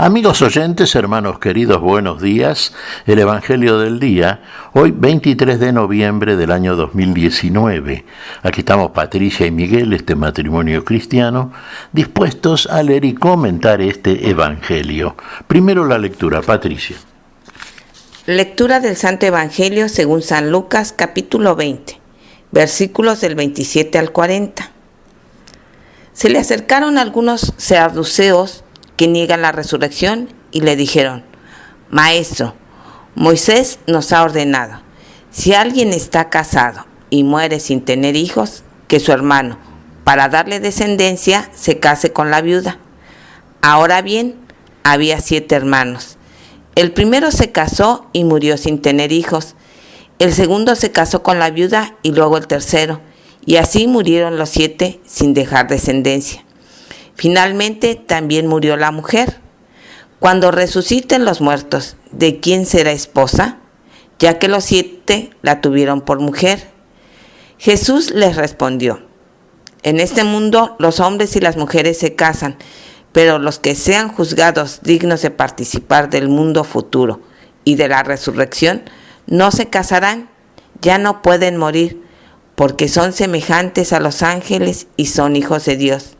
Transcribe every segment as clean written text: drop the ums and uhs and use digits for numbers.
Amigos oyentes, hermanos queridos, buenos días. El Evangelio del día, hoy 23 de noviembre del año 2019. Aquí estamos Patricia y Miguel, este matrimonio cristiano, dispuestos a leer y comentar este Evangelio. Primero la lectura, Patricia. Lectura del Santo Evangelio según San Lucas, capítulo 20, versículos del 27 al 40. Se le acercaron algunos saduceos que niegan la resurrección y le dijeron: Maestro, Moisés nos ha ordenado, si alguien está casado y muere sin tener hijos, que su hermano, para darle descendencia, se case con la viuda. Ahora bien, había 7 hermanos. El primero se casó y murió sin tener hijos. El segundo se casó con la viuda y luego el tercero, y así murieron los 7 sin dejar descendencia. Finalmente también murió la mujer. Cuando resuciten los muertos, ¿de quién será esposa? Ya que los 7 la tuvieron por mujer. Jesús les respondió: En este mundo los hombres y las mujeres se casan, pero los que sean juzgados dignos de participar del mundo futuro y de la resurrección no se casarán, ya no pueden morir, porque son semejantes a los ángeles y son hijos de Dios.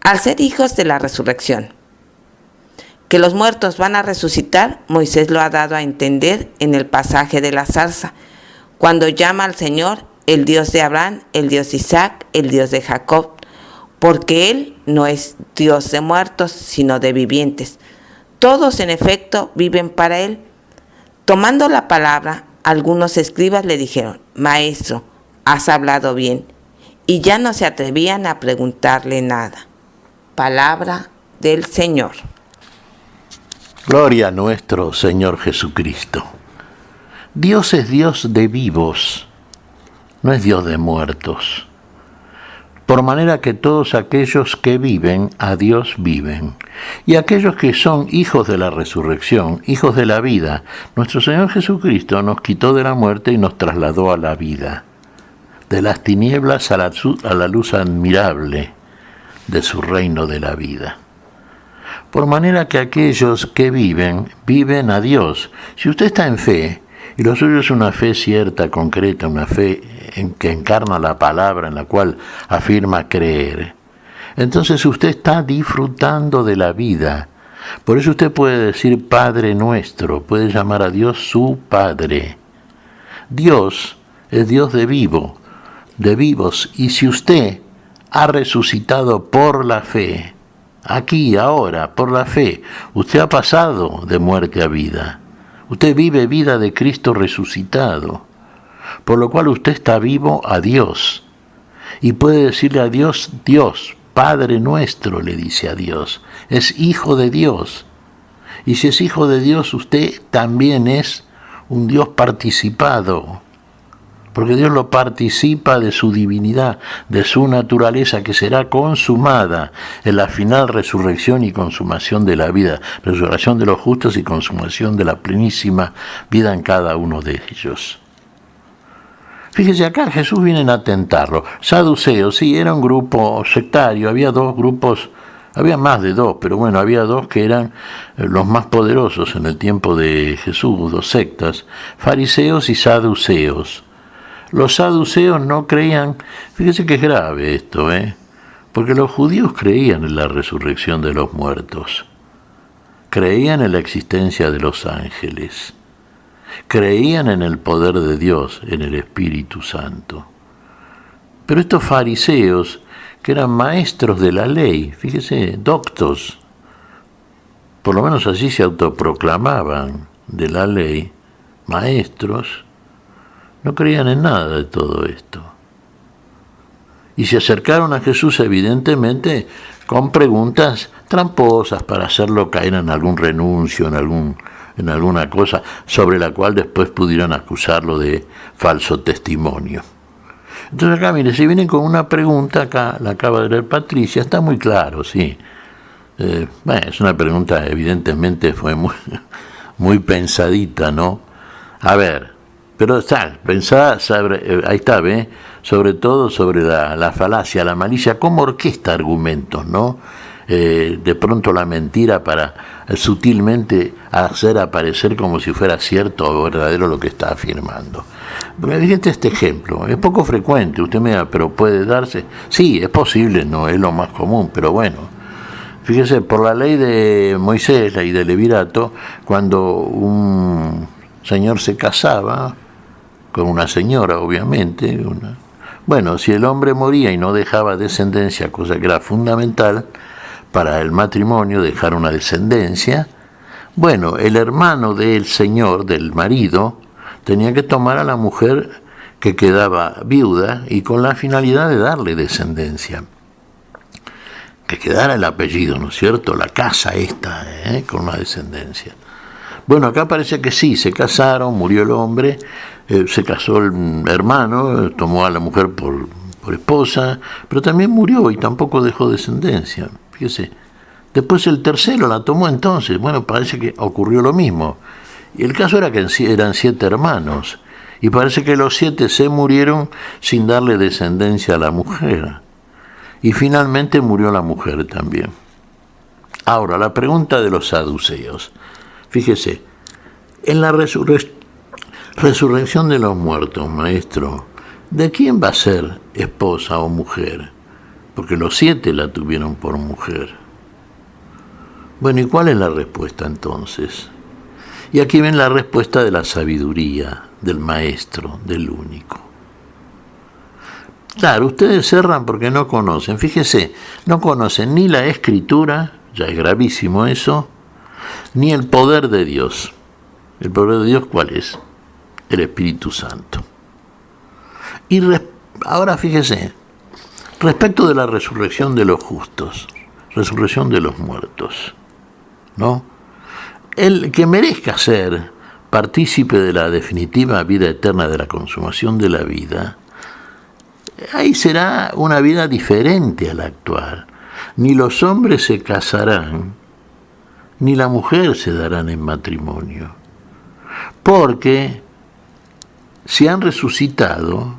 Al ser hijos de la resurrección. Que los muertos van a resucitar, Moisés lo ha dado a entender en el pasaje de la zarza, cuando llama al Señor el Dios de Abraham, el Dios de Isaac, el Dios de Jacob, porque Él no es Dios de muertos, sino de vivientes. Todos, en efecto, viven para Él. Tomando la palabra, algunos escribas le dijeron: Maestro, has hablado bien, y ya no se atrevían a preguntarle nada. Palabra del Señor. Gloria a nuestro Señor Jesucristo. Dios es Dios de vivos, no es Dios de muertos. Por manera que todos aquellos que viven, a Dios viven. Y aquellos que son hijos de la resurrección, hijos de la vida, nuestro Señor Jesucristo nos quitó de la muerte y nos trasladó a la vida. De las tinieblas a la luz admirable de su reino de la vida. Por manera que aquellos que viven, viven a Dios. Si usted está en fe, y lo suyo es una fe cierta, concreta, una fe que encarna la palabra, en la cual afirma creer, entonces usted está disfrutando de la vida. Por eso usted puede decir Padre nuestro, puede llamar a Dios su Padre. Dios es Dios de vivos, y si usted ha resucitado por la fe, aquí, ahora, por la fe, usted ha pasado de muerte a vida. Usted vive vida de Cristo resucitado, por lo cual usted está vivo a Dios. Y puede decirle a Dios, Dios, Padre nuestro, le dice a Dios. Es hijo de Dios. Y si es hijo de Dios, usted también es un Dios participado. Porque Dios lo participa de su divinidad, de su naturaleza, que será consumada en la final resurrección y consumación de la vida, resurrección de los justos y consumación de la plenísima vida en cada uno de ellos. Fíjese, acá Jesús viene a tentarlo. Saduceos, sí, era un grupo sectario, había 2 grupos, había más de 2, pero bueno, había 2 que eran los más poderosos en el tiempo de Jesús, 2 sectas, fariseos y saduceos. Los saduceos no creían, fíjese que es grave esto, porque los judíos creían en la resurrección de los muertos, creían en la existencia de los ángeles, creían en el poder de Dios, en el Espíritu Santo. Pero estos fariseos, que eran maestros de la ley, fíjese, doctos, por lo menos así se autoproclamaban de la ley, maestros, no creían en nada de todo esto. Y se acercaron a Jesús evidentemente con preguntas tramposas para hacerlo caer en algún renuncio, en alguna cosa sobre la cual después pudieran acusarlo de falso testimonio. Entonces acá, mire, si vienen con una pregunta, acá la acaba de leer Patricia, está muy claro, sí. Es una pregunta, evidentemente fue muy pensadita, ¿no? A ver, Pero está, pensá, ahí está, ¿ve? Sobre todo sobre la falacia, la malicia, cómo orquesta argumentos, ¿no? De pronto la mentira para sutilmente hacer aparecer como si fuera cierto o verdadero lo que está afirmando. Fíjate este ejemplo, es poco frecuente, usted me dirá, pero puede darse. Sí, es posible, no es lo más común, pero bueno. Fíjese, por la ley de Moisés, la ley del Levirato, cuando un señor se casaba con una señora, obviamente, bueno, si el hombre moría y no dejaba descendencia, cosa que era fundamental para el matrimonio, dejar una descendencia, bueno, el hermano del señor, del marido, tenía que tomar a la mujer que quedaba viuda y con la finalidad de darle descendencia. Que quedara el apellido, ¿no es cierto? La casa esta, con una descendencia. Bueno, acá parece que sí, se casaron, murió el hombre, se casó el hermano, tomó a la mujer por esposa, pero también murió y tampoco dejó descendencia. Fíjese. Después el tercero la tomó entonces. Bueno, parece que ocurrió lo mismo. Y el caso era que eran 7 hermanos. Y parece que los 7 se murieron sin darle descendencia a la mujer. Y finalmente murió la mujer también. Ahora, la pregunta de los saduceos. Fíjese, en la resurrección de los muertos, maestro, ¿de quién va a ser esposa o mujer? Porque los 7 la tuvieron por mujer. Bueno, ¿y cuál es la respuesta entonces? Y aquí ven la respuesta de la sabiduría, del maestro, del único. Claro, ustedes cerran porque no conocen. Fíjese, no conocen ni la Escritura, ya es gravísimo eso, ni el poder de Dios. ¿El poder de Dios cuál es? El Espíritu Santo. Y ahora fíjese, respecto de la resurrección de los justos, resurrección de los muertos, ¿no? El que merezca ser partícipe de la definitiva vida eterna, de la consumación de la vida, ahí será una vida diferente a la actual. Ni los hombres se casarán, ni la mujer se darán en matrimonio, porque si han resucitado,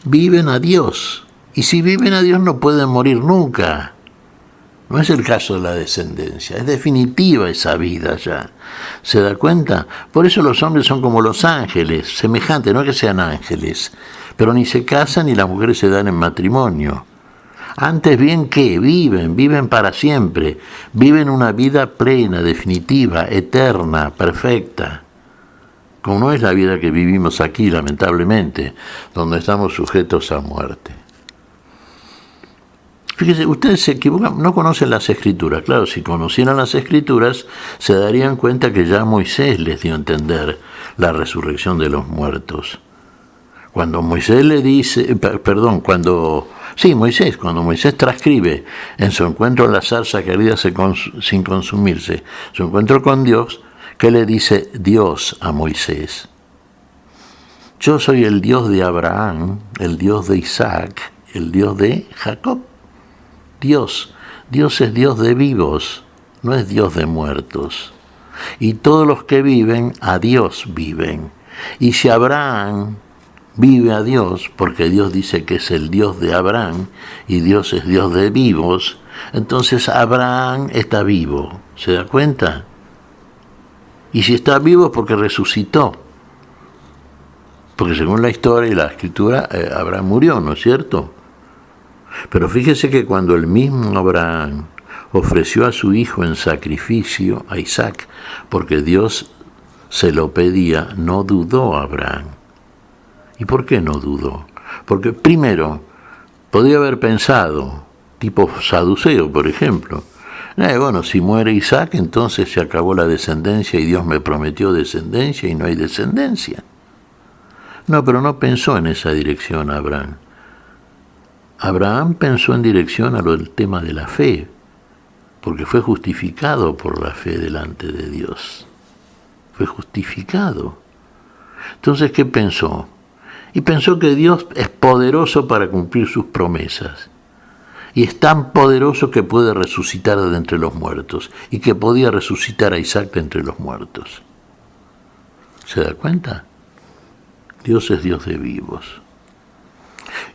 viven a Dios, y si viven a Dios no pueden morir nunca. No es el caso de la descendencia, es definitiva esa vida ya. ¿Se da cuenta? Por eso los hombres son como los ángeles, semejantes, no es que sean ángeles, pero ni se casan ni las mujeres se dan en matrimonio. Antes bien que viven para siempre, viven una vida plena, definitiva, eterna, perfecta, como no es la vida que vivimos aquí, lamentablemente, donde estamos sujetos a muerte. Fíjese, ustedes se equivocan, no conocen las Escrituras. Claro, si conocieran las Escrituras, se darían cuenta que ya Moisés les dio a entender la resurrección de los muertos. Cuando Moisés le dice, cuando Moisés transcribe en su encuentro en la zarza que ardía sin consumirse, su encuentro con Dios, ¿qué le dice Dios a Moisés? Yo soy el Dios de Abraham, el Dios de Isaac, el Dios de Jacob. Dios es Dios de vivos, no es Dios de muertos. Y todos los que viven, a Dios viven. Y si Abraham vive a Dios, porque Dios dice que es el Dios de Abraham, y Dios es Dios de vivos, entonces Abraham está vivo. ¿Se da cuenta? Y si está vivo es porque resucitó. Porque según la historia y la Escritura, Abraham murió, ¿no es cierto? Pero fíjese que cuando el mismo Abraham ofreció a su hijo en sacrificio, a Isaac, porque Dios se lo pedía, no dudó Abraham. ¿Y por qué no dudó? Porque primero, podía haber pensado, tipo saduceo, por ejemplo, bueno, si muere Isaac, entonces se acabó la descendencia y Dios me prometió descendencia y no hay descendencia. No, pero no pensó en esa dirección Abraham. Abraham pensó en dirección a lo del tema de la fe, porque fue justificado por la fe delante de Dios. Fue justificado. Entonces, ¿qué pensó? Y pensó que Dios es poderoso para cumplir sus promesas. Y es tan poderoso que puede resucitar de entre los muertos, y que podía resucitar a Isaac de entre los muertos. ¿Se da cuenta? Dios es Dios de vivos.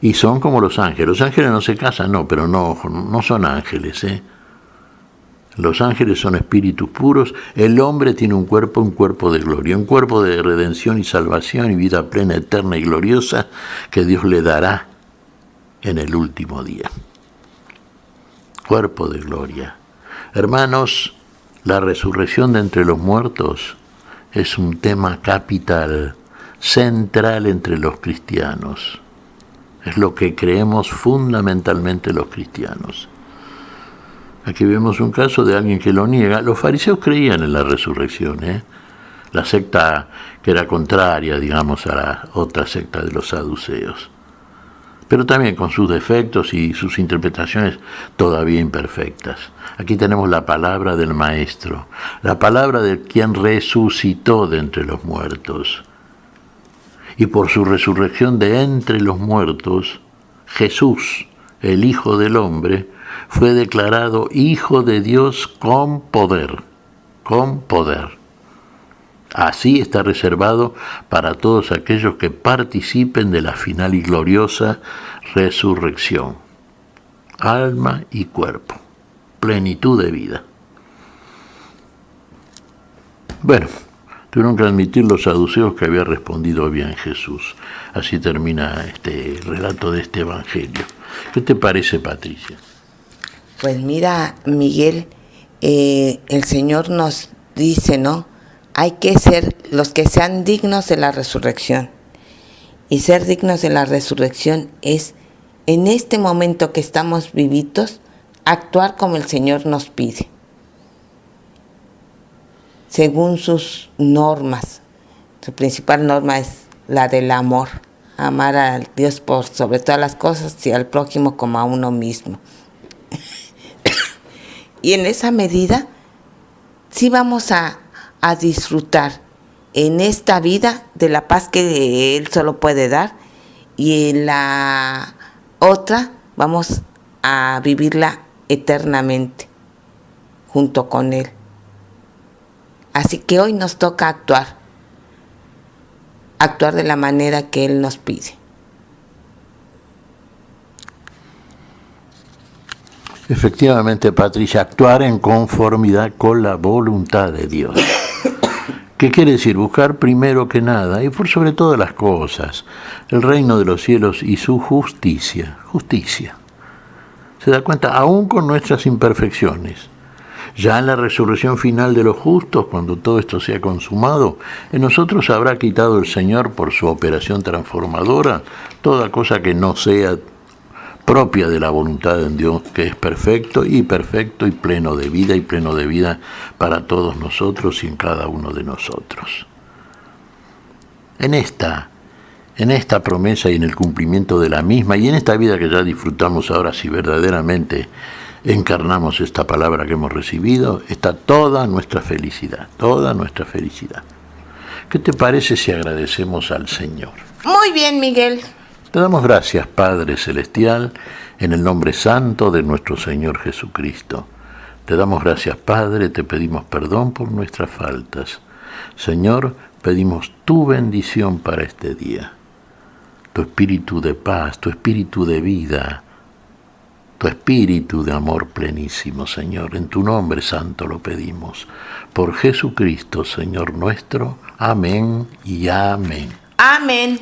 Y son como los ángeles. Los ángeles no se casan, no, pero no son ángeles, ¿eh? Los ángeles son espíritus puros. El hombre tiene un cuerpo de gloria, un cuerpo de redención y salvación y vida plena, eterna y gloriosa que Dios le dará en el último día. Cuerpo de gloria. Hermanos, la resurrección de entre los muertos es un tema capital, central entre los cristianos. Es lo que creemos fundamentalmente los cristianos. Aquí vemos un caso de alguien que lo niega. Los fariseos creían en la resurrección, ¿eh? La secta que era contraria, digamos, a la otra secta de los saduceos. Pero también con sus defectos y sus interpretaciones todavía imperfectas. Aquí tenemos la palabra del Maestro, la palabra de quien resucitó de entre los muertos. Y por su resurrección de entre los muertos, Jesús, el Hijo del Hombre, fue declarado Hijo de Dios con poder, con poder. Así está reservado para todos aquellos que participen de la final y gloriosa resurrección. Alma y cuerpo, plenitud de vida. Bueno, tuvieron que admitir los saduceos que había respondido bien Jesús. Así termina este relato de este evangelio. ¿Qué te parece, Patricia? Pues mira, Miguel, el Señor nos dice, ¿no? Hay que ser los que sean dignos de la resurrección. Y ser dignos de la resurrección es, en este momento que estamos vivitos, actuar como el Señor nos pide, según sus normas. Su principal norma es la del amor, amar a Dios por sobre todas las cosas y al prójimo como a uno mismo. Y en esa medida sí vamos a disfrutar en esta vida de la paz que Él solo puede dar, y en la otra vamos a vivirla eternamente junto con Él. Así que hoy nos toca actuar de la manera que Él nos pide. Efectivamente, Patricia, actuar en conformidad con la voluntad de Dios. ¿Qué quiere decir? Buscar primero que nada y por sobre todas las cosas el reino de los cielos y su justicia. Justicia. ¿Se da cuenta? Aún con nuestras imperfecciones. Ya en la resurrección final de los justos, cuando todo esto sea consumado, en nosotros habrá quitado el Señor por su operación transformadora toda cosa que no sea propia de la voluntad de Dios, que es perfecto y pleno de vida para todos nosotros y en cada uno de nosotros. En esta promesa y en el cumplimiento de la misma, y en esta vida que ya disfrutamos ahora, si verdaderamente encarnamos esta palabra que hemos recibido, está toda nuestra felicidad, toda nuestra felicidad. ¿Qué te parece si agradecemos al Señor? Muy bien, Miguel. Te damos gracias, Padre Celestial, en el nombre santo de nuestro Señor Jesucristo. Te damos gracias, Padre, te pedimos perdón por nuestras faltas. Señor, pedimos tu bendición para este día. Tu espíritu de paz, tu espíritu de vida, tu espíritu de amor plenísimo, Señor. En tu nombre santo lo pedimos. Por Jesucristo, Señor nuestro. Amén y amén. Amén.